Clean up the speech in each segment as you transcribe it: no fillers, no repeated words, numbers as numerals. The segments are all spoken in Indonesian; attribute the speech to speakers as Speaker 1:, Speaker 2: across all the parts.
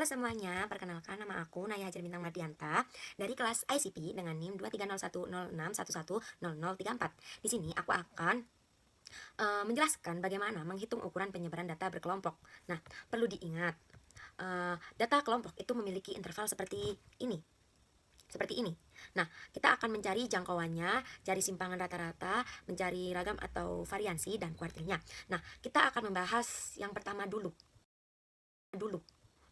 Speaker 1: Halo semuanya, perkenalkan nama aku Naya Hajar Bintang Mardianta dari kelas ICP dengan NIM 2301061000034. Di sini aku akan menjelaskan bagaimana menghitung ukuran penyebaran data berkelompok. Nah, perlu diingat, data kelompok itu memiliki interval seperti ini. Nah, kita akan mencari jangkauannya, cari simpangan rata-rata, mencari ragam atau variansi, dan kuartilnya. Nah, kita akan membahas yang pertama dulu.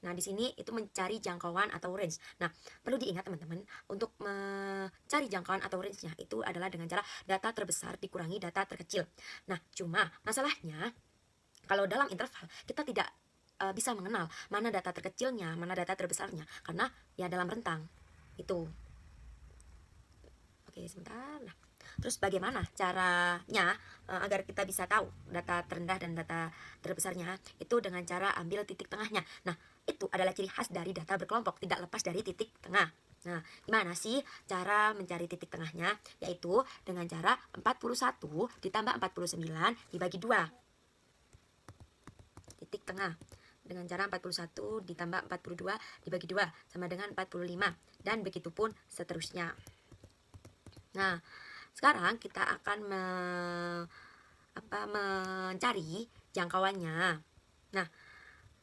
Speaker 1: Nah, di sini itu mencari jangkauan atau range. Nah, perlu diingat teman-teman, untuk mencari jangkauan atau range-nya itu adalah dengan cara data terbesar dikurangi data terkecil. Nah, cuma masalahnya kalau dalam interval kita tidak bisa mengenal mana data terkecilnya, mana data terbesarnya, karena ya dalam rentang itu. Oke, sebentar. Nah, terus bagaimana caranya agar kita bisa tahu data terendah dan data terbesarnya? Itu dengan cara ambil titik tengahnya. Nah, itu adalah ciri khas dari data berkelompok, tidak lepas dari titik tengah. Nah, gimana sih cara mencari titik tengahnya? Yaitu dengan cara 41 ditambah 49 dibagi 2. Titik tengah. Dengan cara 41 ditambah 42 dibagi 2 sama dengan 45. Dan begitu pun seterusnya. Nah, sekarang kita akan mencari jangkauannya. Nah,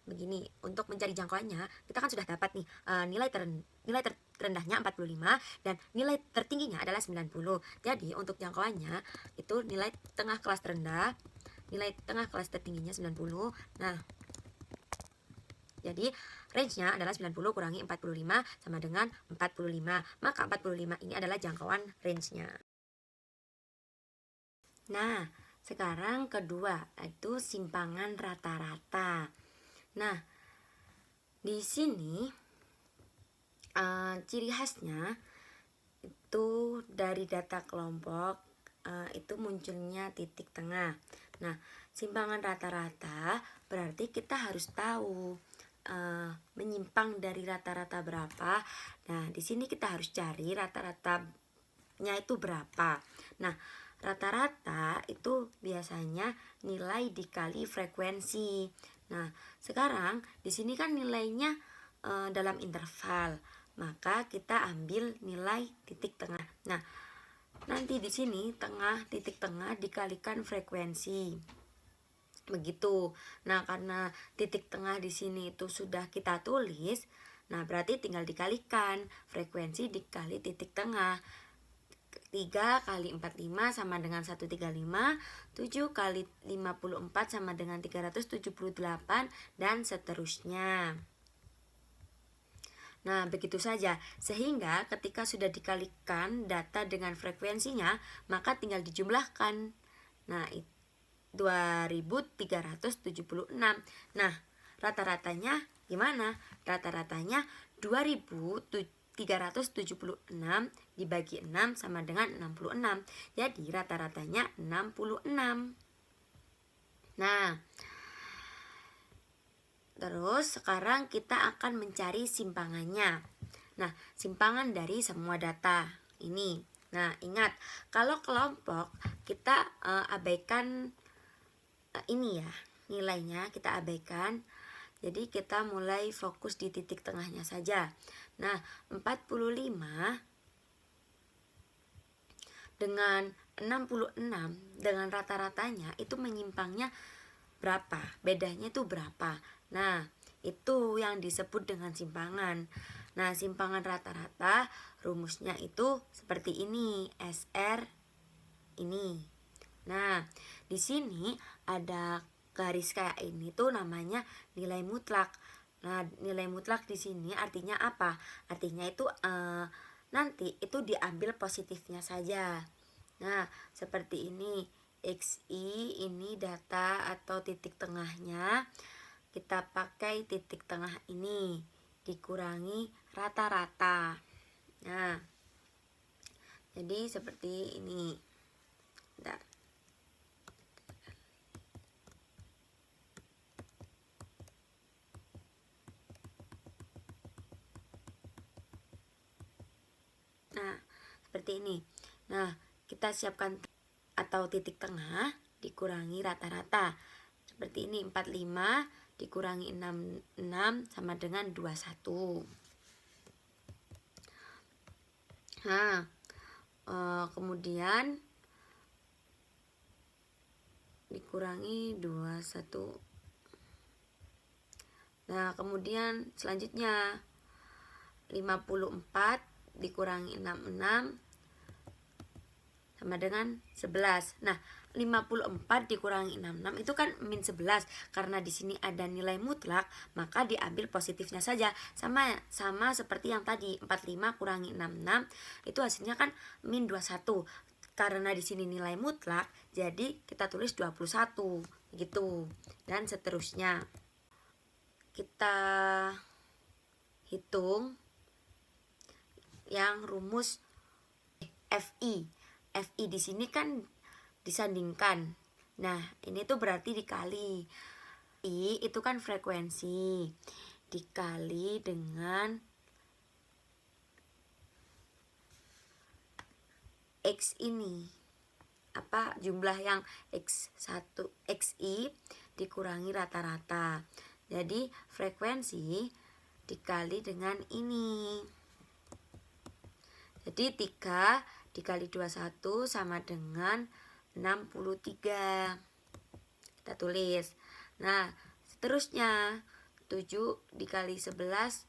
Speaker 1: begini, untuk mencari jangkauannya, kita kan sudah dapat nih nilai terendahnya 45 dan nilai tertingginya adalah 90. Jadi, untuk jangkauannya itu nilai tengah kelas terendah, nilai tengah kelas tertingginya 90. Nah, jadi range-nya adalah 90 kurangi 45 sama dengan 45. Maka 45 ini adalah jangkauan range-nya. Nah, sekarang kedua, yaitu simpangan rata-rata. Nah, di sini ciri khasnya itu dari data kelompok itu munculnya titik tengah. Nah, simpangan rata-rata berarti kita harus tahu menyimpang dari rata-rata berapa. Nah, di sini kita harus cari rata-ratanya itu berapa. Nah, rata-rata itu biasanya nilai dikali frekuensi. Nah, sekarang di sini kan nilainya dalam interval, maka kita ambil nilai titik tengah. Nah, nanti di sini titik tengah dikalikan frekuensi. Begitu. Nah, karena titik tengah di sini itu sudah kita tulis, nah berarti tinggal dikalikan frekuensi dikali titik tengah. 3 kali 45 sama dengan 135, 7 kali 54 sama dengan 378, dan seterusnya. Nah, begitu saja. Sehingga ketika sudah dikalikan data dengan frekuensinya, maka tinggal dijumlahkan. Nah, 2376. Nah, rata-ratanya gimana? Rata-ratanya 2376 dibagi 6 sama dengan 66. Jadi rata-ratanya 66. Nah, terus sekarang kita akan mencari simpangannya. Nah, simpangan dari semua data ini. Nah, ingat, kalau kelompok kita abaikan ini ya, nilainya kita abaikan. Jadi kita mulai fokus di titik tengahnya saja. Nah, 45 dengan 66 dengan rata-ratanya itu menyimpangnya berapa? Bedanya itu berapa? Nah, itu yang disebut dengan simpangan. Nah, simpangan rata-rata rumusnya itu seperti ini, SR ini. Nah, di sini ada garis kayak ini tuh namanya nilai mutlak. Nah, nilai mutlak di sini artinya apa? Artinya itu nanti itu diambil positifnya saja. Nah, seperti ini. XI ini data atau titik tengahnya. Kita pakai titik tengah ini dikurangi rata-rata. Nah, jadi seperti ini. Bentar. Nah, seperti ini. Nah, kita siapkan atau titik tengah dikurangi rata-rata. Seperti ini, 45 dikurangi 66 sama dengan 21. Nah, kemudian dikurangi 21. Nah, kemudian selanjutnya 54 dikurangi 66 sama dengan 11. Nah, 54 dikurangi 66 itu kan min 11. Karena di sini ada nilai mutlak, maka diambil positifnya saja. Sama seperti yang tadi, 45 kurangi 66 itu hasilnya kan min 21. Karena di sini nilai mutlak, jadi kita tulis 21 gitu. Dan seterusnya. Kita hitung yang rumus FI. FI di sini kan disandingkan. Nah, ini tuh berarti dikali. I itu kan frekuensi dikali dengan X ini. Apa jumlah yang X1 XI dikurangi rata-rata. Jadi frekuensi dikali dengan ini. Jadi 3 dikali 21 sama dengan 63. Kita tulis. Nah, seterusnya 7 dikali 11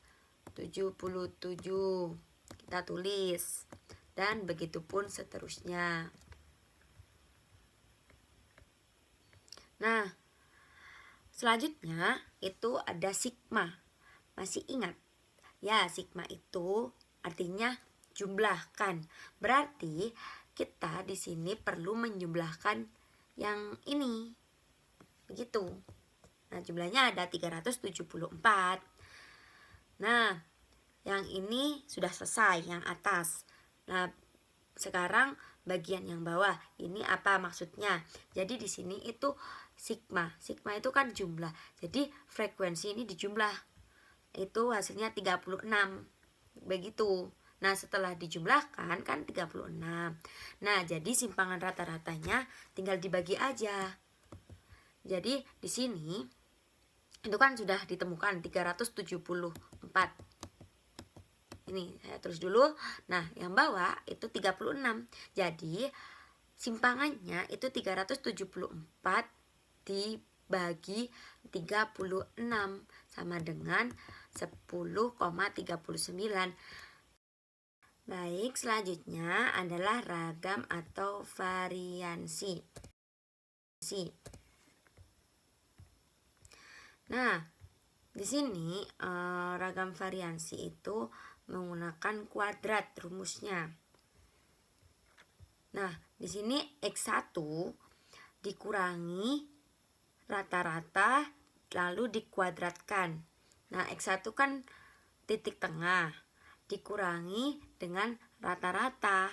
Speaker 1: 77. Kita tulis. Dan begitu pun seterusnya. Nah, selanjutnya itu ada sigma. Masih ingat? Ya, sigma itu artinya jumlahkan. Berarti kita di sini perlu menjumlahkan yang ini. Begitu. Nah, jumlahnya ada 374. Nah, yang ini sudah selesai, yang atas. Nah, sekarang bagian yang bawah. Ini apa maksudnya? Jadi di sini itu sigma. Sigma itu kan jumlah. Jadi frekuensi ini dijumlah. Itu hasilnya 36. Begitu. Nah, setelah dijumlahkan kan 36. Nah, jadi simpangan rata-ratanya tinggal dibagi aja. Jadi di sini itu kan sudah ditemukan 374. Ini saya tulis dulu. Nah, yang bawah itu 36. Jadi simpangannya itu 374 dibagi 36 sama dengan 10,39. Baik, selanjutnya adalah ragam atau variansi. Nah, di sini ragam variansi itu menggunakan kuadrat rumusnya. Nah, di sini X1 dikurangi rata-rata lalu dikuadratkan. Nah, X1 kan titik tengah dikurangi dengan rata-rata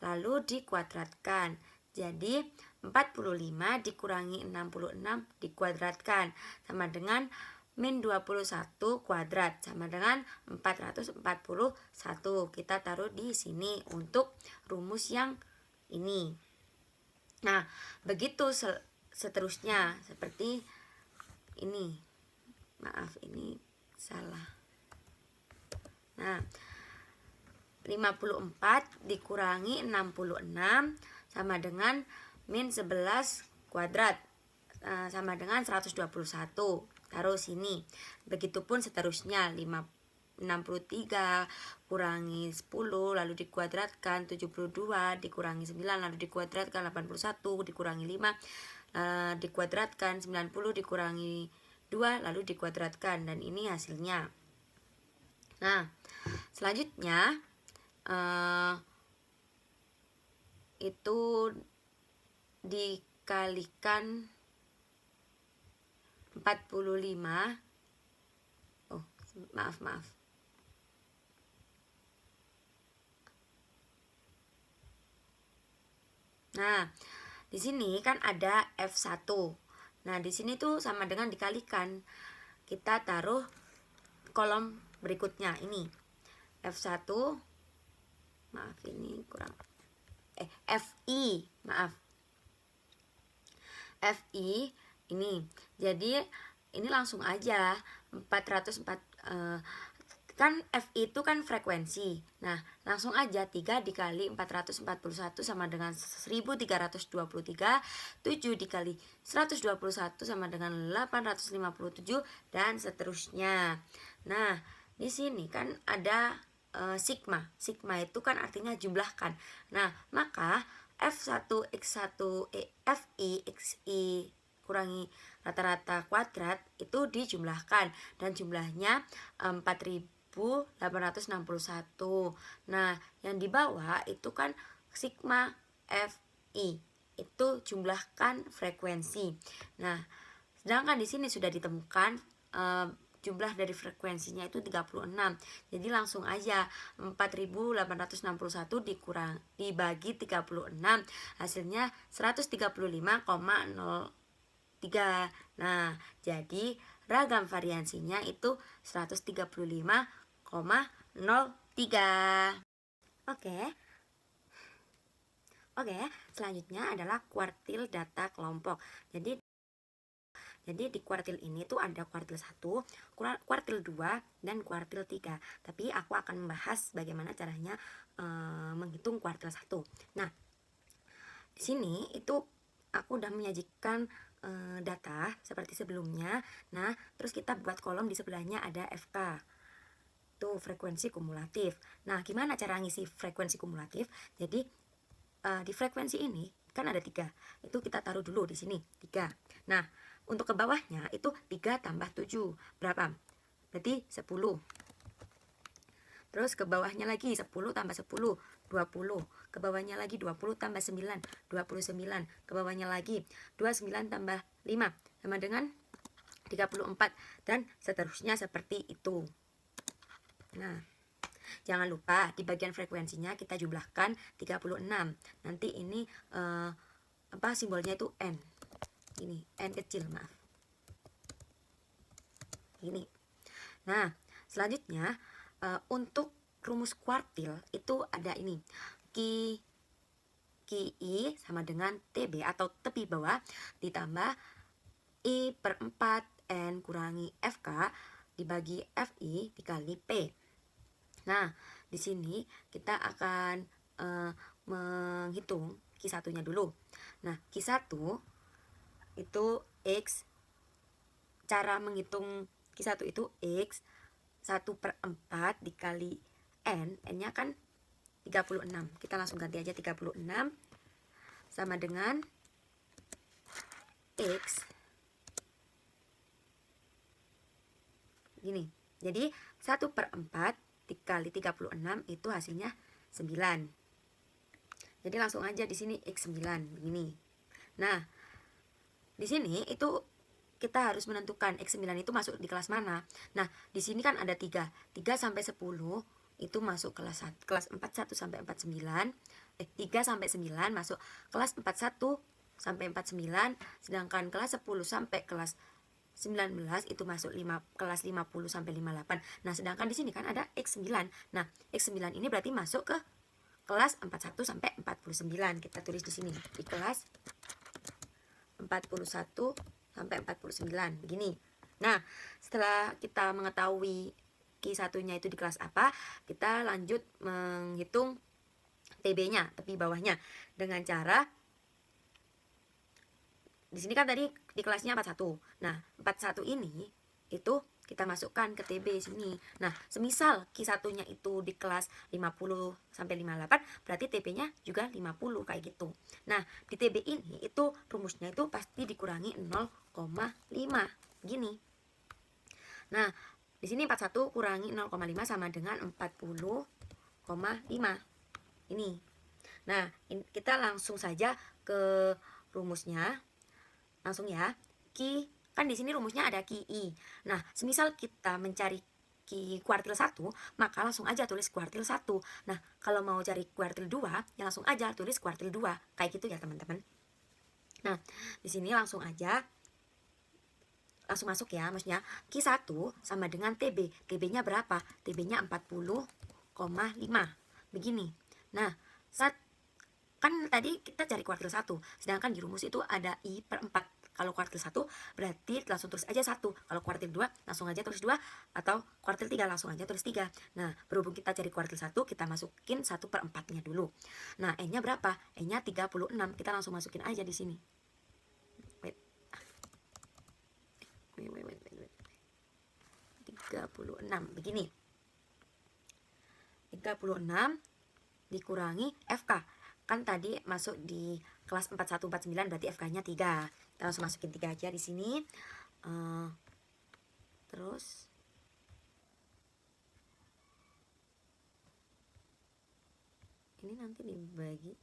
Speaker 1: lalu dikuadratkan. Jadi 45 dikurangi 66 dikuadratkan sama dengan min 21 kuadrat sama dengan 441. Kita taruh di sini untuk rumus yang ini. Nah, begitu seterusnya seperti ini. Maaf, ini salah. Nah, 54 dikurangi 66 sama dengan min 11 kuadrat sama dengan 121. Taruh sini. Begitupun seterusnya 63 kurangi 10 lalu dikuadratkan 72 dikurangi 9 lalu dikuadratkan 81 dikurangi 5 dikuadratkan 90 dikurangi 2 lalu dikuadratkan, dan ini hasilnya. Nah, selanjutnya itu dikalikan 45. Oh, maaf. Nah, di sini kan ada F1. Nah, di sini tuh sama dengan dikalikan. Kita taruh kolom berikutnya ini. F1. Maaf, ini kurang. FI, maaf. FI ini. Jadi ini langsung aja 404 kan FI itu kan frekuensi. Nah, langsung aja 3 dikali 441 sama dengan 1323, 7 dikali 121 sama dengan 857 dan seterusnya. Nah, di sini kan ada sigma. Sigma itu kan artinya jumlahkan. Nah, maka F1 X1 FI XI kurangi rata-rata kuadrat itu dijumlahkan dan jumlahnya 4861. Nah, yang di bawah itu kan sigma FI itu jumlahkan frekuensi. Nah, sedangkan di sini sudah ditemukan jumlah dari frekuensinya itu 36. Jadi langsung aja 4861 dibagi 36 hasilnya 135,03. Nah, jadi ragam variansinya itu 135,03. Oke. Selanjutnya adalah kuartil data kelompok. Jadi di kuartil ini tuh ada kuartil 1, kuartil 2, dan kuartil 3. Tapi aku akan membahas bagaimana caranya menghitung kuartil 1. Nah, di sini itu aku udah menyajikan data seperti sebelumnya. Nah, terus kita buat kolom di sebelahnya ada FK. Tuh frekuensi kumulatif. Nah, gimana cara ngisi frekuensi kumulatif? Jadi di frekuensi ini kan ada 3. Itu kita taruh dulu di sini 3. Nah, untuk ke bawahnya itu 3 tambah 7. Berapa? Berarti 10. Terus ke bawahnya lagi 10 tambah 10, 20. Ke bawahnya lagi 20 tambah 9, 29. Ke bawahnya lagi 29 tambah 5 sama dengan 34 dan seterusnya seperti itu. Nah, jangan lupa di bagian frekuensinya kita jumlahkan 36. Nanti ini simbolnya itu N. Ini N kecil, maaf. Ini. Nah, selanjutnya untuk rumus kuartil itu ada ini. QI sama dengan TB atau tepi bawah ditambah I per 4 N kurangi FK dibagi FI dikali P. Nah, di sini kita akan menghitung Q1-nya dulu. Nah, Q1 itu X. Cara menghitung Q1 itu X 1/4 dikali N. N-nya kan 36. Kita langsung ganti aja 36 sama dengan X. Gini. Jadi 1/4 dikali 36 itu hasilnya 9. Jadi langsung aja di sini X9 begini. Nah, di sini itu kita harus menentukan X9 itu masuk di kelas mana. Nah, di sini kan ada 3 sampai 10 itu masuk kelas 41 sampai 49. 3 sampai 9 masuk kelas 41 sampai 49, sedangkan kelas 10 sampai kelas 19 itu masuk kelas 50 sampai 58. Nah, sedangkan di sini kan ada X9. Nah, X9 ini berarti masuk ke kelas 41 sampai 49. Kita tulis di sini di kelas 41 sampai 49 begini. Nah, setelah kita mengetahui Q1-nya itu di kelas apa, kita lanjut menghitung TB-nya, tepi bawahnya, dengan cara di sini kan tadi di kelasnya 41. Nah, 41 ini itu kita masukkan ke TB sini. Nah, semisal Q1-nya itu di kelas 50 sampai 58, berarti TB-nya juga 50 kayak gitu. Nah, di TB ini itu rumusnya itu pasti dikurangi 0,5 gini. Nah, di sini 41 kurangi 0,5 sama dengan 40,5. Ini. Nah, kita langsung saja ke rumusnya. Langsung ya. Kan di sini rumusnya ada QI. Nah, semisal kita mencari kuartil 1, maka langsung aja tulis kuartil 1. Nah, kalau mau cari kuartil 2, ya langsung aja tulis kuartil 2. Kayak gitu ya, teman-teman. Nah, di sini langsung masuk ya, maksudnya Q1 sama dengan TB. TB-nya berapa? TB-nya 40,5. Begini. Nah, kan tadi kita cari kuartil 1, sedangkan di rumus itu ada I per 4 Kalau kuartil 1 berarti langsung tulis aja 1. Kalau kuartil 2 langsung aja tulis 2. Atau kuartil 3 langsung aja tulis 3. Nah, berhubung kita cari kuartil 1, kita masukin 1/4-nya dulu. Nah, N-nya berapa? N-nya 36. Kita langsung masukin aja di sini. Wait. 36. Begini. 36 dikurangi FK. Kan tadi masuk di kelas 4149 berarti FK-nya 3. Kita langsung masukin 3 aja di sini. Terus ini nanti dibagi.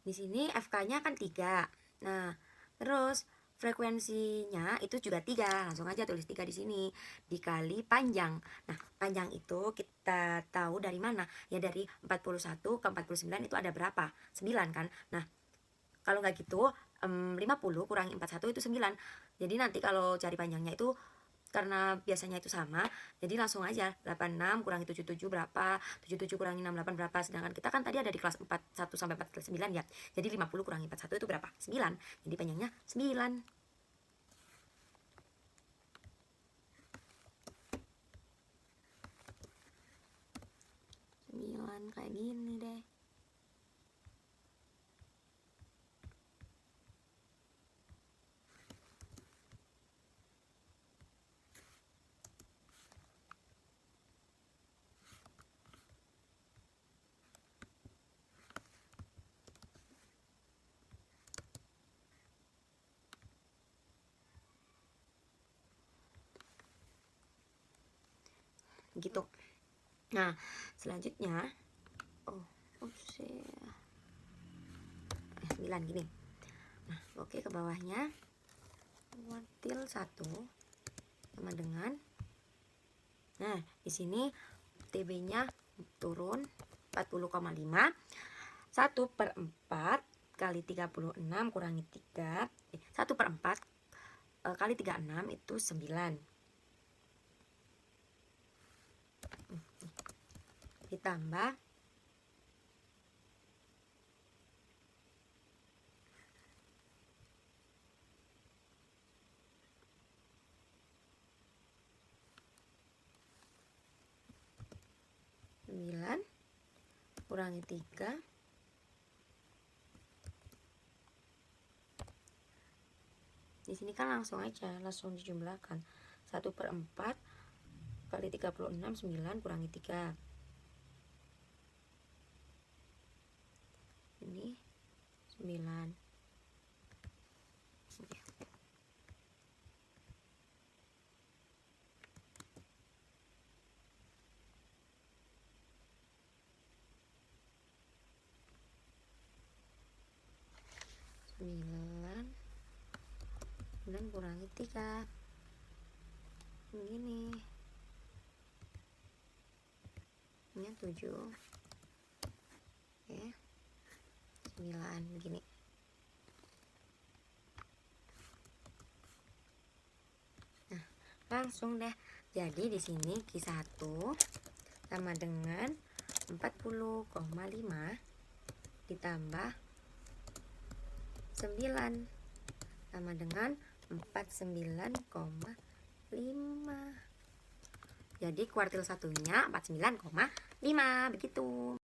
Speaker 1: Di sini FK-nya kan 3. Nah, terus frekuensinya itu juga 3. Langsung aja tulis 3 di sini. Dikali panjang. Nah, panjang itu kita tahu dari mana? Ya dari 41 ke 49 itu ada berapa? 9 kan? Nah, kalau nggak gitu 50 kurangi 41 itu 9. Jadi nanti kalau cari panjangnya itu karena biasanya itu sama, jadi langsung aja 86 kurangi 77 berapa, 77 kurangi 68 berapa. Sedangkan kita kan tadi ada di kelas 41 sampai 49 ya. Jadi 50 kurangi 41 itu berapa? 9. Jadi panjangnya 9. 9 kayak gini deh. Gitu. Nah, selanjutnya 9 gini. Nah, oke, ke bawahnya kuartil 1 sama dengan, nah di sini TB-nya turun 40,5. 1/4 kali 36 kurangi 3, 1/4 kali 36 itu 9. Ditambah 9 kurangi 3 di sini kan langsung dijumlahkan. 1/4 kali 36 9 kurangi 3. Ini 9. Dan kurangi 3 begini, ini 7, oke, 9 begini. Nah, langsung deh. Jadi di sini Q1 sama dengan 40,5 ditambah 9 sama dengan 49,5. Jadi kuartil satunya 49,5 begitu.